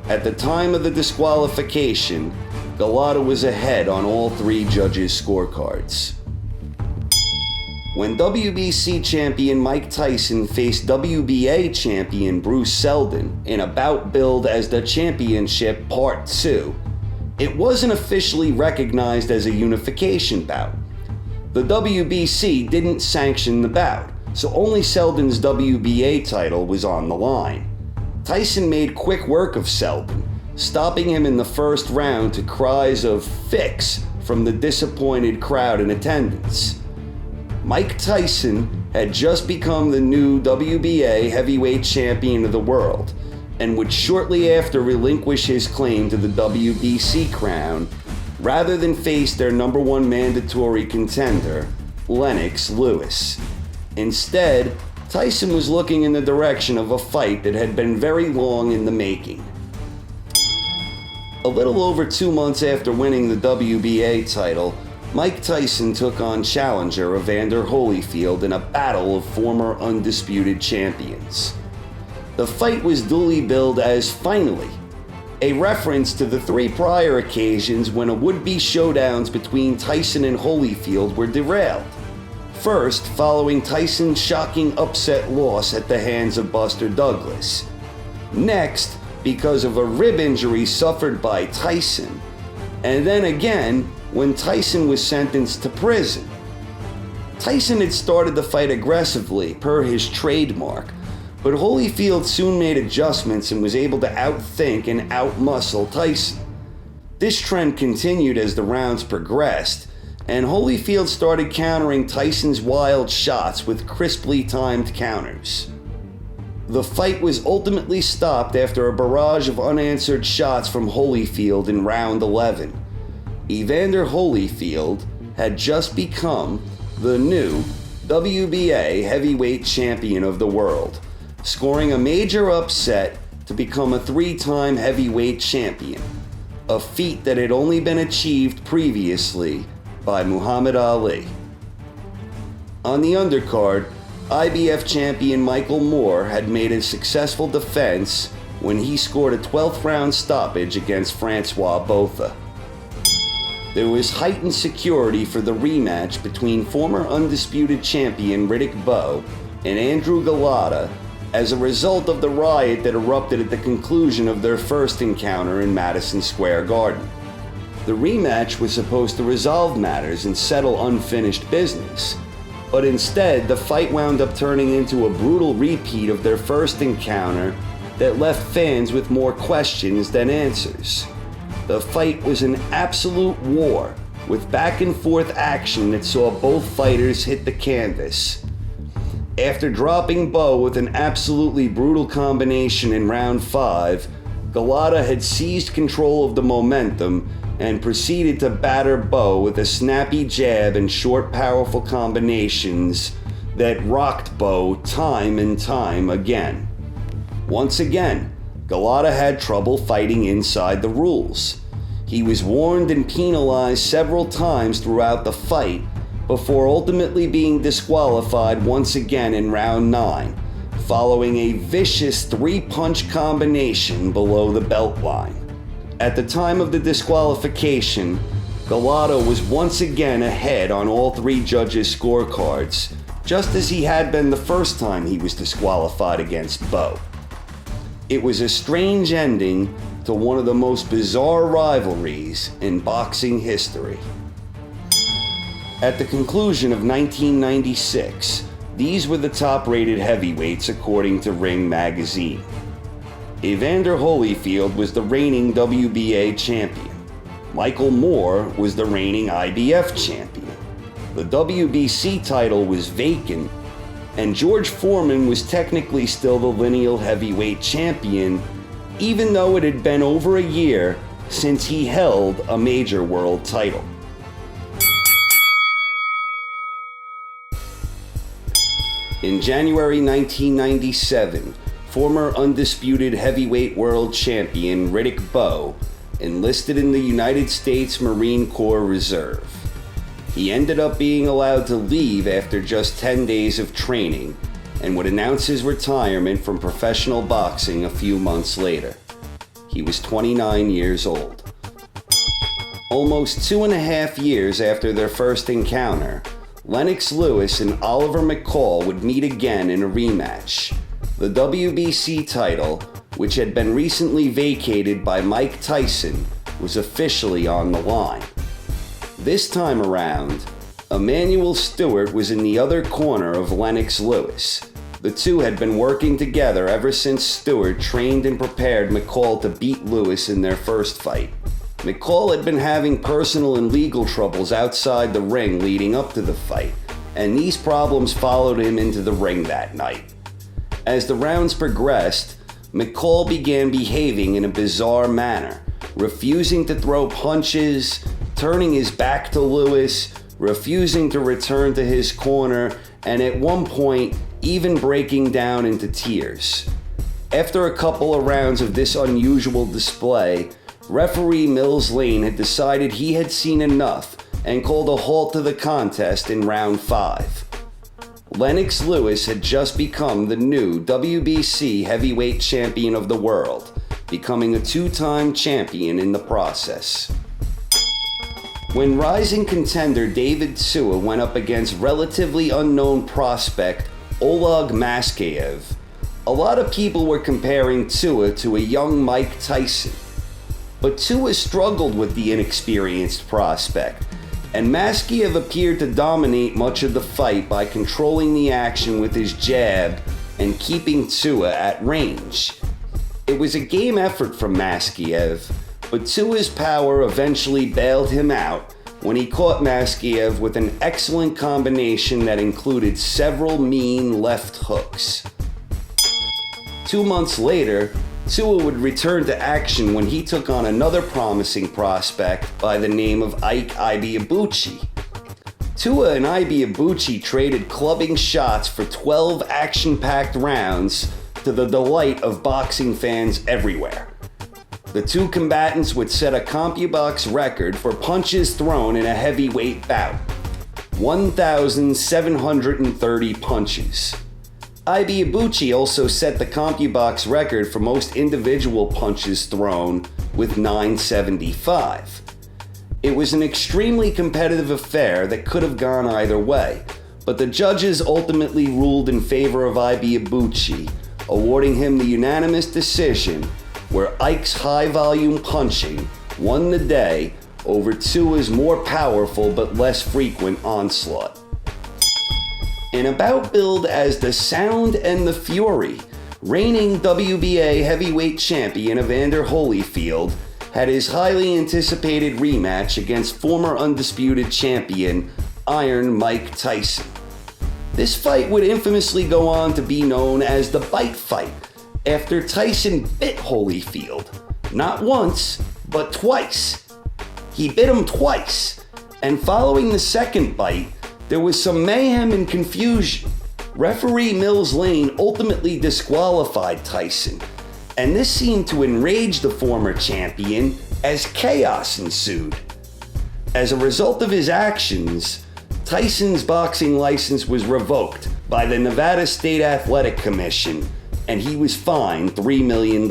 At the time of the disqualification, Golota was ahead on all 3 judges' scorecards. When WBC champion Mike Tyson faced WBA champion Bruce Seldon in a bout billed as the Championship Part 2, it wasn't officially recognized as a unification bout. The WBC didn't sanction the bout, so only Seldon's WBA title was on the line. Tyson made quick work of Seldon, stopping him in the first round to cries of "fix" from the disappointed crowd in attendance. Mike Tyson had just become the new WBA heavyweight champion of the world, and would shortly after relinquish his claim to the WBC crown, rather than face their number 1 mandatory contender, Lennox Lewis. Instead, Tyson was looking in the direction of a fight that had been very long in the making. A little over 2 months after winning the WBA title, Mike Tyson took on challenger Evander Holyfield in a battle of former undisputed champions. The fight was duly billed as Finally, a reference to the 3 prior occasions when a would-be showdowns between Tyson and Holyfield were derailed. First, following Tyson's shocking upset loss at the hands of Buster Douglas. Next, because of a rib injury suffered by Tyson. And then again, when Tyson was sentenced to prison. Tyson had started the fight aggressively, per his trademark, but Holyfield soon made adjustments and was able to outthink and outmuscle Tyson. This trend continued as the rounds progressed, and Holyfield started countering Tyson's wild shots with crisply timed counters. The fight was ultimately stopped after a barrage of unanswered shots from Holyfield in round 11. Evander Holyfield had just become the new WBA heavyweight champion of the world, scoring a major upset to become a 3-time heavyweight champion, a feat that had only been achieved previously by Muhammad Ali. On the undercard, IBF champion Michael Moore had made a successful defense when he scored a 12th round stoppage against Francois Botha. There was heightened security for the rematch between former undisputed champion Riddick Bowe and Andrew Golota as a result of the riot that erupted at the conclusion of their first encounter in Madison Square Garden. The rematch was supposed to resolve matters and settle unfinished business, but instead the fight wound up turning into a brutal repeat of their first encounter that left fans with more questions than answers. The fight was an absolute war, with back and forth action that saw both fighters hit the canvas. After dropping Bowe with an absolutely brutal combination in round 5, Golota had seized control of the momentum and proceeded to batter Bowe with a snappy jab and short, powerful combinations that rocked Bowe time and time again. Once again, Golota had trouble fighting inside the rules. He was warned and penalized several times throughout the fight before ultimately being disqualified once again in round 9, following a vicious 3-punch combination below the belt line. At the time of the disqualification, Golota was once again ahead on all 3 judges' scorecards, just as he had been the first time he was disqualified against Bowe. It was a strange ending to one of the most bizarre rivalries in boxing history. At the conclusion of 1996, these were the top-rated heavyweights according to Ring magazine. Evander Holyfield was the reigning WBA champion. Michael Moore was the reigning IBF champion. The WBC title was vacant, and George Foreman was technically still the lineal heavyweight champion, even though it had been over a year since he held a major world title. In January 1997, former undisputed heavyweight world champion Riddick Bowe enlisted in the United States Marine Corps Reserve. He ended up being allowed to leave after just 10 days of training and would announce his retirement from professional boxing a few months later. He was 29 years old. Almost 2.5 years after their first encounter, Lennox Lewis and Oliver McCall would meet again in a rematch. The WBC title, which had been recently vacated by Mike Tyson, was officially on the line. This time around, Emanuel Stewart was in the other corner of Lennox Lewis. The two had been working together ever since Stewart trained and prepared McCall to beat Lewis in their first fight. McCall had been having personal and legal troubles outside the ring leading up to the fight, and these problems followed him into the ring that night. As the rounds progressed, McCall began behaving in a bizarre manner, refusing to throw punches, turning his back to Lewis, refusing to return to his corner, and at one point, even breaking down into tears. After a couple of rounds of this unusual display, referee Mills Lane had decided he had seen enough and called a halt to the contest in round 5. Lennox Lewis had just become the new WBC heavyweight champion of the world, becoming a 2-time champion in the process. When rising contender David Tua went up against relatively unknown prospect Oleg Maskaev, a lot of people were comparing Tua to a young Mike Tyson. But Tua struggled with the inexperienced prospect, and Maskaev appeared to dominate much of the fight by controlling the action with his jab and keeping Tua at range. It was a game effort from Maskaev, but Tua's power eventually bailed him out when he caught Maskaev with an excellent combination that included several mean left hooks. 2 months later, Tua would return to action when he took on another promising prospect by the name of Ike Ibeabuchi. Tua and Ibeabuchi traded clubbing shots for 12 action-packed rounds to the delight of boxing fans everywhere. The two combatants would set a CompuBox record for punches thrown in a heavyweight bout: 1,730 punches. Ibeabuchi also set the CompuBox record for most individual punches thrown with 975. It was an extremely competitive affair that could have gone either way, but the judges ultimately ruled in favor of Ibeabuchi, awarding him the unanimous decision, where Ike's high-volume punching won the day over Tua's more powerful but less frequent onslaught. In a bout billed as the Sound and the Fury, reigning WBA heavyweight champion Evander Holyfield had his highly anticipated rematch against former undisputed champion Iron Mike Tyson. This fight would infamously go on to be known as the Bite Fight, after Tyson bit Holyfield, not once, but twice. He bit him twice, and following the second bite, there was some mayhem and confusion. Referee Mills Lane ultimately disqualified Tyson, and this seemed to enrage the former champion as chaos ensued. As a result of his actions, Tyson's boxing license was revoked by the Nevada State Athletic Commission, and he was fined $3 million.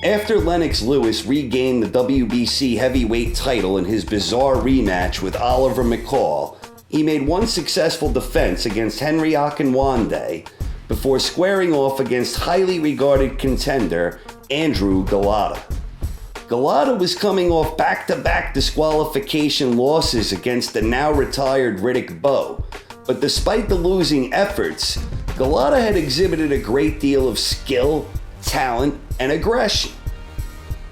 After Lennox Lewis regained the WBC heavyweight title in his bizarre rematch with Oliver McCall, he made one successful defense against Henry Akinwande before squaring off against highly regarded contender Andrew Golota. Golota was coming off back-to-back disqualification losses against the now-retired Riddick Bowe, but despite the losing efforts, Golota had exhibited a great deal of skill, talent, and aggression.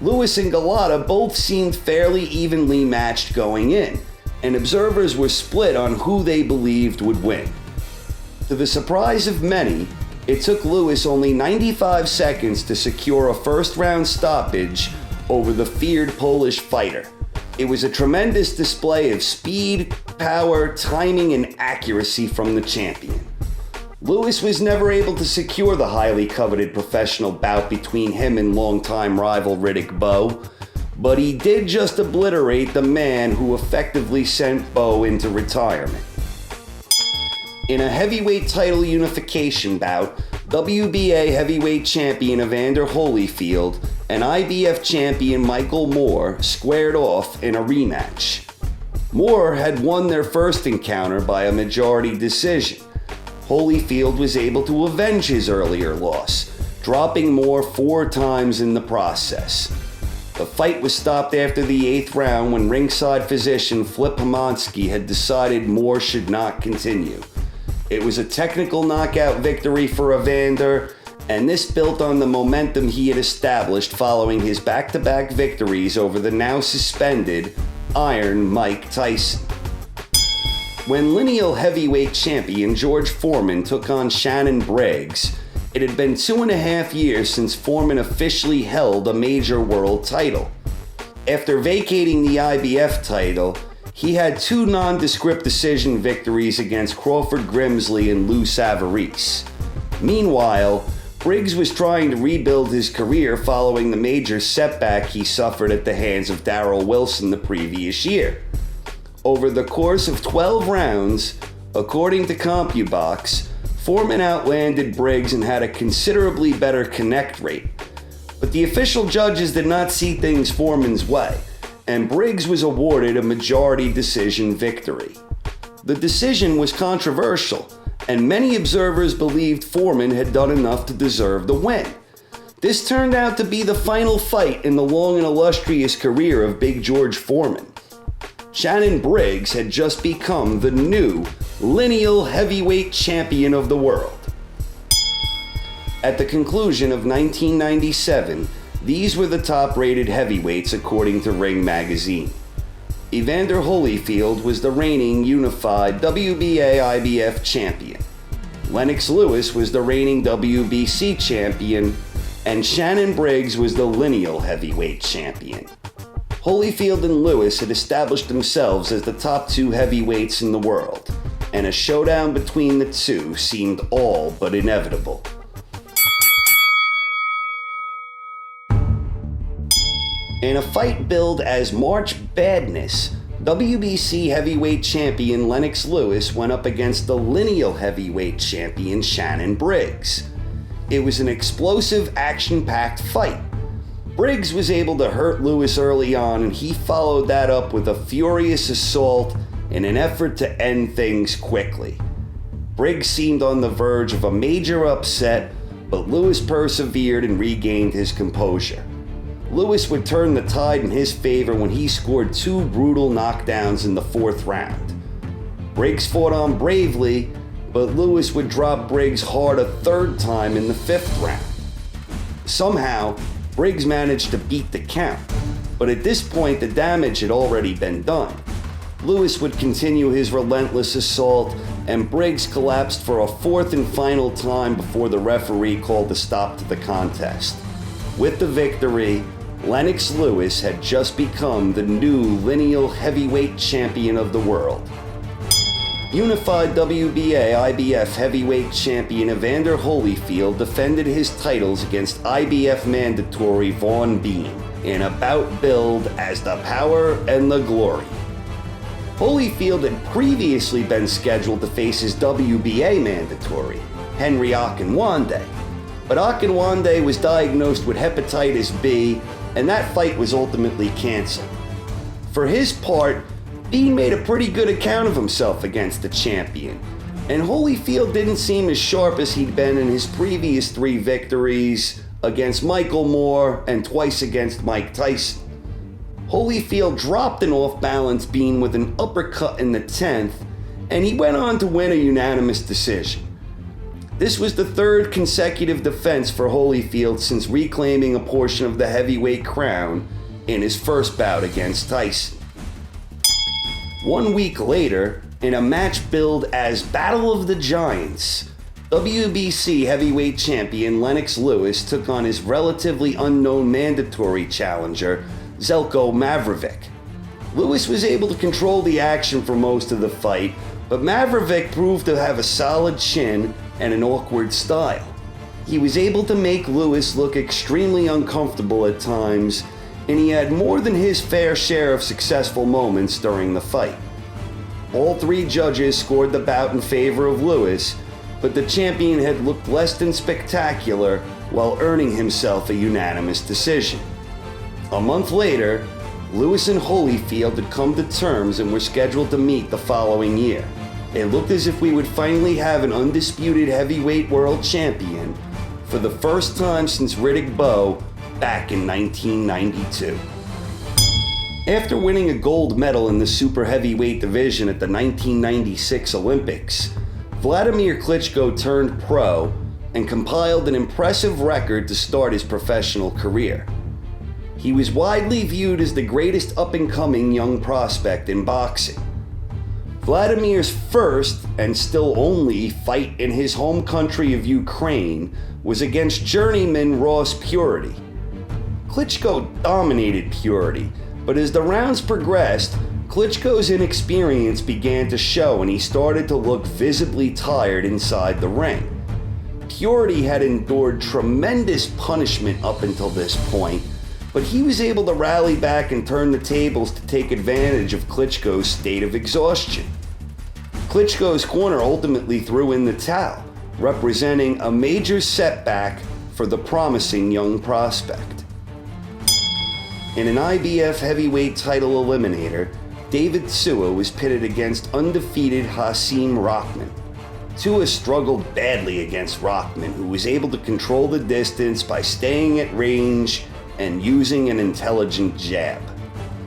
Lewis and Golota both seemed fairly evenly matched going in, and observers were split on who they believed would win. To the surprise of many, it took Lewis only 95 seconds to secure a first-round stoppage over the feared Polish fighter. It was a tremendous display of speed, power, timing, and accuracy from the champion. Lewis was never able to secure the highly coveted professional bout between him and longtime rival Riddick Bowe, but he did just obliterate the man who effectively sent Bowe into retirement. In a heavyweight title unification bout, WBA heavyweight champion Evander Holyfield and IBF champion Michael Moore squared off in a rematch. Moore had won their first encounter by a majority decision. Holyfield was able to avenge his earlier loss, dropping Moore 4 times in the process. The fight was stopped after the 8th round when ringside physician Flip Hamonsky had decided Moore should not continue. It was a technical knockout victory for Evander, and this built on the momentum he had established following his back-to-back victories over the now suspended Iron Mike Tyson. When lineal heavyweight champion George Foreman took on Shannon Briggs, it had been 2.5 years since Foreman officially held a major world title. After vacating the IBF title, he had 2 nondescript decision victories against Crawford Grimsley and Lou Savarese. Meanwhile, Briggs was trying to rebuild his career following the major setback he suffered at the hands of Darrell Wilson the previous year. Over the course of 12 rounds, according to CompuBox, Foreman outlanded Briggs and had a considerably better connect rate. But the official judges did not see things Foreman's way, and Briggs was awarded a majority decision victory. The decision was controversial, and many observers believed Foreman had done enough to deserve the win. This turned out to be the final fight in the long and illustrious career of Big George Foreman. Shannon Briggs had just become the new lineal heavyweight champion of the world. At the conclusion of 1997, these were the top-rated heavyweights according to Ring Magazine. Evander Holyfield was the reigning unified WBA IBF champion. Lennox Lewis was the reigning WBC champion, and Shannon Briggs was the lineal heavyweight champion. Holyfield and Lewis had established themselves as the top 2 heavyweights in the world, and a showdown between the two seemed all but inevitable. In a fight billed as March Badness, WBC heavyweight champion Lennox Lewis went up against the lineal heavyweight champion Shannon Briggs. It was an explosive, action-packed fight. Briggs was able to hurt Lewis early on, and he followed that up with a furious assault in an effort to end things quickly. Briggs seemed on the verge of a major upset, but Lewis persevered and regained his composure. Lewis would turn the tide in his favor when he scored 2 brutal knockdowns in the 4th round. Briggs fought on bravely, but Lewis would drop Briggs hard a 3rd time in the 5th round. Somehow, Briggs managed to beat the count, but at this point the damage had already been done. Lewis would continue his relentless assault, and Briggs collapsed for a 4th and final time before the referee called a stop to the contest. With the victory, Lennox Lewis had just become the new lineal heavyweight champion of the world. Unified WBA IBF heavyweight champion Evander Holyfield defended his titles against IBF mandatory Vaughn in a bout billed as the Power and the Glory. Holyfield had previously been scheduled to face his WBA mandatory, Henry Akinwande, but Akinwande was diagnosed with hepatitis B, and that fight was ultimately canceled. For his part, Bean made a pretty good account of himself against the champion, and Holyfield didn't seem as sharp as he'd been in his previous 3 victories against Michael Moore and twice against Mike Tyson. Holyfield dropped an off-balance Bean with an uppercut in the 10th, and he went on to win a unanimous decision. This was the 3rd consecutive defense for Holyfield since reclaiming a portion of the heavyweight crown in his first bout against Tyson. 1 week later, in a match billed as Battle of the Giants, WBC heavyweight champion Lennox Lewis took on his relatively unknown mandatory challenger, Zeljko Mavrovic. Lewis was able to control the action for most of the fight, but Mavrovic proved to have a solid chin and an awkward style. He was able to make Lewis look extremely uncomfortable at times, and he had more than his fair share of successful moments during the fight. All 3 judges scored the bout in favor of Lewis, but the champion had looked less than spectacular while earning himself a unanimous decision. A month later, Lewis and Holyfield had come to terms and were scheduled to meet the following year. It looked as if we would finally have an undisputed heavyweight world champion for the first time since Riddick Bowe back in 1992. After winning a gold medal in the super heavyweight division at the 1996 Olympics, Vladimir Klitschko turned pro and compiled an impressive record to start his professional career. He was widely viewed as the greatest up-and-coming young prospect in boxing. Vladimir's first, and still only, fight in his home country of Ukraine was against journeyman Ross Purity. Klitschko dominated Purity, but as the rounds progressed, Klitschko's inexperience began to show and he started to look visibly tired inside the ring. Purity had endured tremendous punishment up until this point, but he was able to rally back and turn the tables to take advantage of Klitschko's state of exhaustion. Klitschko's corner ultimately threw in the towel, representing a major setback for the promising young prospect. In an IBF heavyweight title eliminator, David Tua was pitted against undefeated Hasim Rahman. Tua struggled badly against Rahman, who was able to control the distance by staying at range and using an intelligent jab.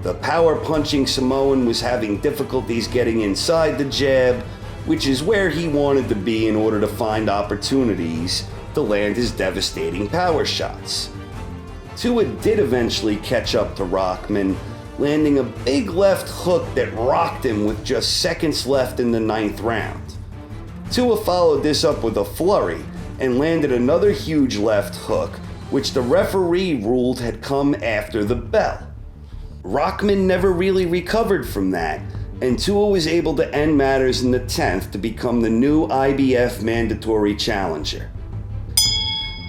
The power-punching Samoan was having difficulties getting inside the jab, which is where he wanted to be in order to find opportunities to land his devastating power shots. Tua did eventually catch up to Rahman, landing a big left hook that rocked him with just seconds left in the 9th round. Tua followed this up with a flurry and landed another huge left hook, which the referee ruled had come after the bell. Rahman never really recovered from that, and Tua was able to end matters in the 10th to become the new IBF mandatory challenger.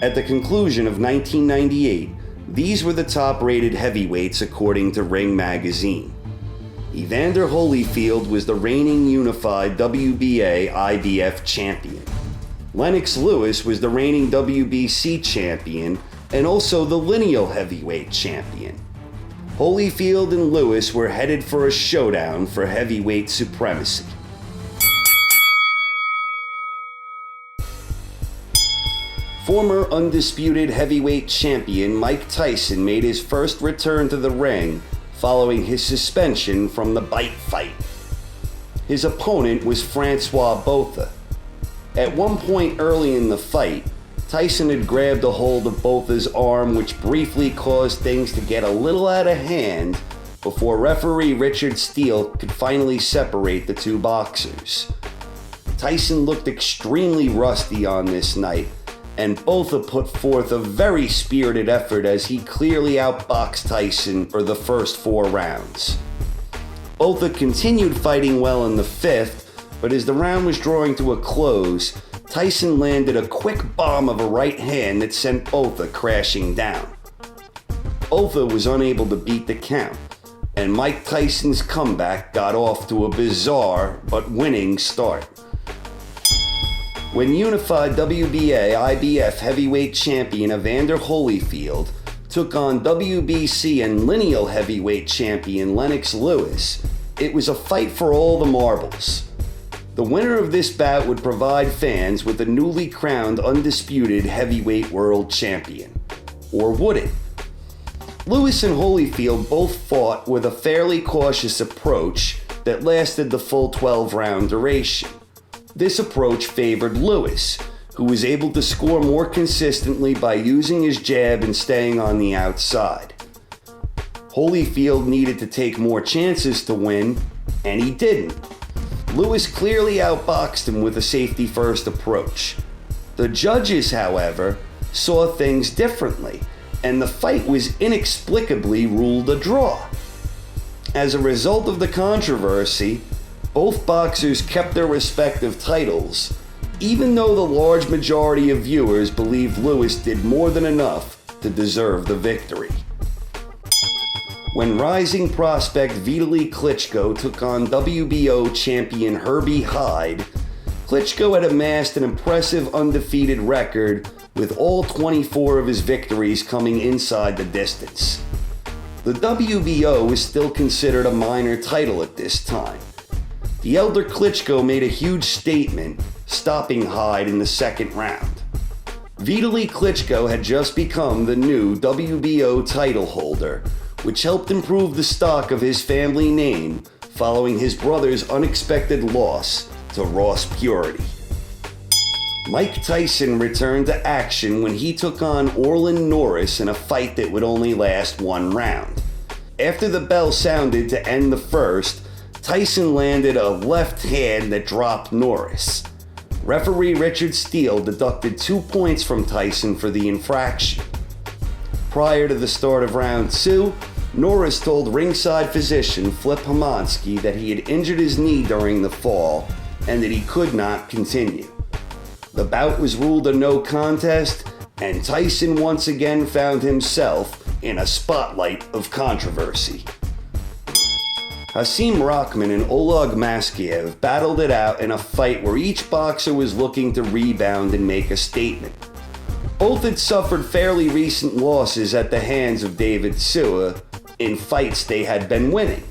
At the conclusion of 1998, these were the top-rated heavyweights according to Ring Magazine. Evander Holyfield was the reigning unified WBA IBF champion. Lennox Lewis was the reigning WBC champion and also the lineal heavyweight champion. Holyfield and Lewis were headed for a showdown for heavyweight supremacy. Former undisputed heavyweight champion Mike Tyson made his first return to the ring following his suspension from the bite fight. His opponent was Francois Botha. At one point early in the fight, Tyson had grabbed a hold of Botha's arm, which briefly caused things to get a little out of hand before referee Richard Steele could finally separate the two boxers. Tyson looked extremely rusty on this night, and Botha put forth a very spirited effort as he clearly outboxed Tyson for the first 4 rounds. Botha continued fighting well in the 5th, but as the round was drawing to a close, Tyson landed a quick bomb of a right hand that sent Botha crashing down. Botha was unable to beat the count, and Mike Tyson's comeback got off to a bizarre but winning start. When unified WBA IBF heavyweight champion Evander Holyfield took on WBC and lineal heavyweight champion Lennox Lewis, it was a fight for all the marbles. The winner of this bout would provide fans with a newly crowned undisputed heavyweight world champion. Or would it? Lewis and Holyfield both fought with a fairly cautious approach that lasted the full 12-round duration. This approach favored Lewis, who was able to score more consistently by using his jab and staying on the outside. Holyfield needed to take more chances to win, and he didn't. Lewis clearly outboxed him with a safety-first approach. The judges, however, saw things differently, and the fight was inexplicably ruled a draw. As a result of the controversy, both boxers kept their respective titles, even though the large majority of viewers believed Lewis did more than enough to deserve the victory. When rising prospect Vitaly Klitschko took on WBO champion Herbie Hyde, Klitschko had amassed an impressive undefeated record, with all 24 of his victories coming inside the distance. The WBO was still considered a minor title at this time. The elder Klitschko made a huge statement, stopping Hyde in the 2nd round. Vitaly Klitschko had just become the new WBO title holder, which helped improve the stock of his family name following his brother's unexpected loss to Ross Purity. Mike Tyson returned to action when he took on Orlin Norris in a fight that would only last 1 round. After the bell sounded to end the first, Tyson landed a left hand that dropped Norris. Referee Richard Steele deducted 2 points from Tyson for the infraction. Prior to the start of round 2, Norris told ringside physician Flip Homansky that he had injured his knee during the fall and that he could not continue. The bout was ruled a no contest, and Tyson once again found himself in a spotlight of controversy. Hasim Rahman and Oleg Maskiev battled it out in a fight where each boxer was looking to rebound and make a statement. Both had suffered fairly recent losses at the hands of David Sua in fights they had been winning.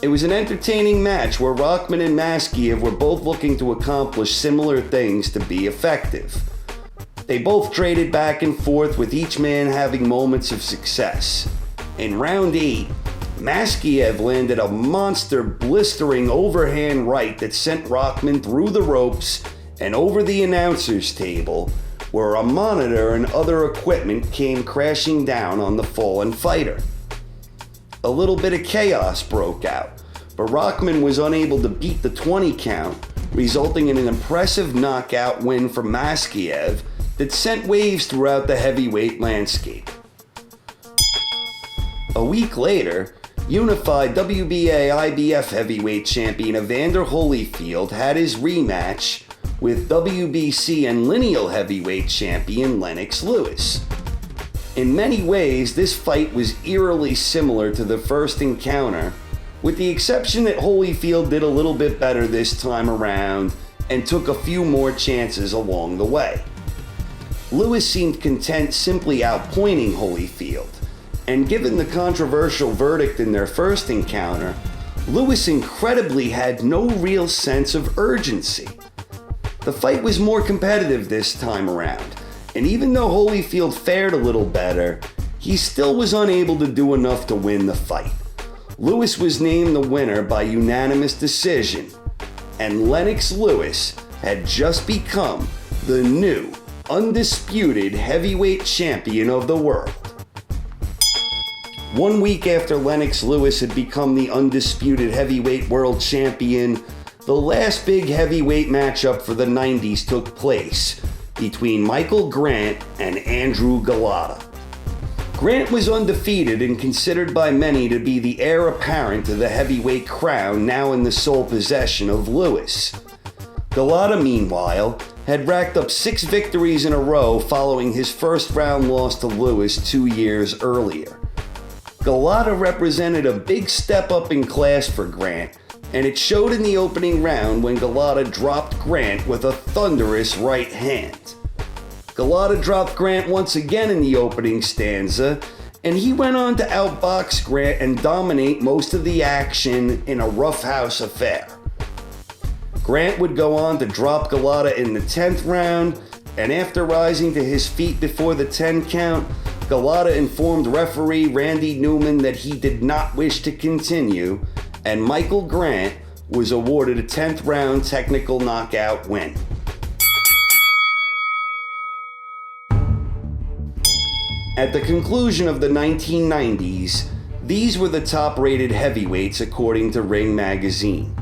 It was an entertaining match where Rahman and Maskiev were both looking to accomplish similar things to be effective. They both traded back and forth, with each man having moments of success. In round 8, Maskiev landed a monster blistering overhand right that sent Rahman through the ropes and over the announcer's table, where a monitor and other equipment came crashing down on the fallen fighter. A little bit of chaos broke out, but Rahman was unable to beat the 20 count, resulting in an impressive knockout win for Maskiev that sent waves throughout the heavyweight landscape. A week later, unified WBA IBF heavyweight champion Evander Holyfield had his rematch with WBC and lineal heavyweight champion Lennox Lewis. In many ways, this fight was eerily similar to the first encounter, with the exception that Holyfield did a little bit better this time around and took a few more chances along the way. Lewis seemed content simply outpointing Holyfield, and given the controversial verdict in their first encounter, Lewis incredibly had no real sense of urgency. The fight was more competitive this time around, And even though Holyfield fared a little better, he still was unable to do enough to win the fight. Lewis was named the winner by unanimous decision, and Lennox Lewis had just become the new, undisputed heavyweight champion of the world. 1 week after Lennox Lewis had become the undisputed heavyweight world champion, the last big heavyweight matchup for the 90s took place between Michael Grant and Andrew Golota. Grant was undefeated and considered by many to be the heir apparent to the heavyweight crown now in the sole possession of Lewis. Golota, meanwhile, had racked up 6 victories in a row following his first round loss to Lewis 2 years earlier. Golota represented a big step up in class for Grant, and it showed in the opening round when Golota dropped Grant with a thunderous right hand. Golota dropped Grant once again in the opening stanza, and he went on to outbox Grant and dominate most of the action in a roughhouse affair. Grant would go on to drop Golota in the 10th round, and after rising to his feet before the 10 count, Golota informed referee Randy Newman that he did not wish to continue, and Michael Grant was awarded a 10th round technical knockout win. At the conclusion of the 1990s, these were the top-rated heavyweights according to Ring Magazine.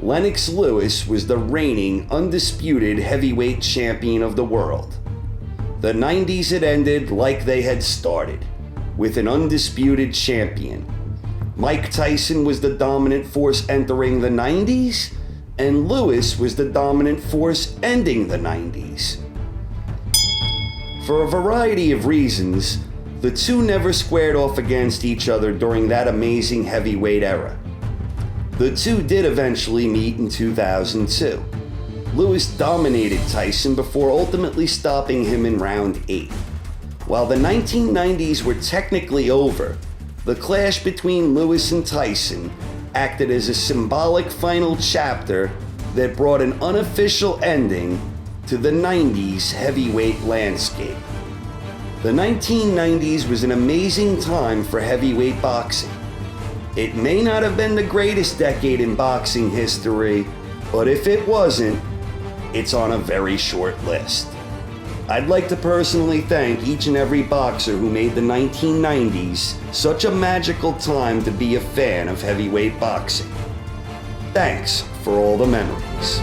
Lennox Lewis was the reigning, undisputed heavyweight champion of the world. The 90s had ended like they had started, with an undisputed champion. Mike Tyson was the dominant force entering the 90s, and Lewis was the dominant force ending the 90s. For a variety of reasons, the two never squared off against each other during that amazing heavyweight era. The two did eventually meet in 2002. Lewis dominated Tyson before ultimately stopping him in round 8. While the 1990s were technically over, the clash between Lewis and Tyson acted as a symbolic final chapter that brought an unofficial ending to the 90s heavyweight landscape. The 1990s was an amazing time for heavyweight boxing. It may not have been the greatest decade in boxing history, but if it wasn't, it's on a very short list. I'd like to personally thank each and every boxer who made the 1990s such a magical time to be a fan of heavyweight boxing. Thanks for all the memories.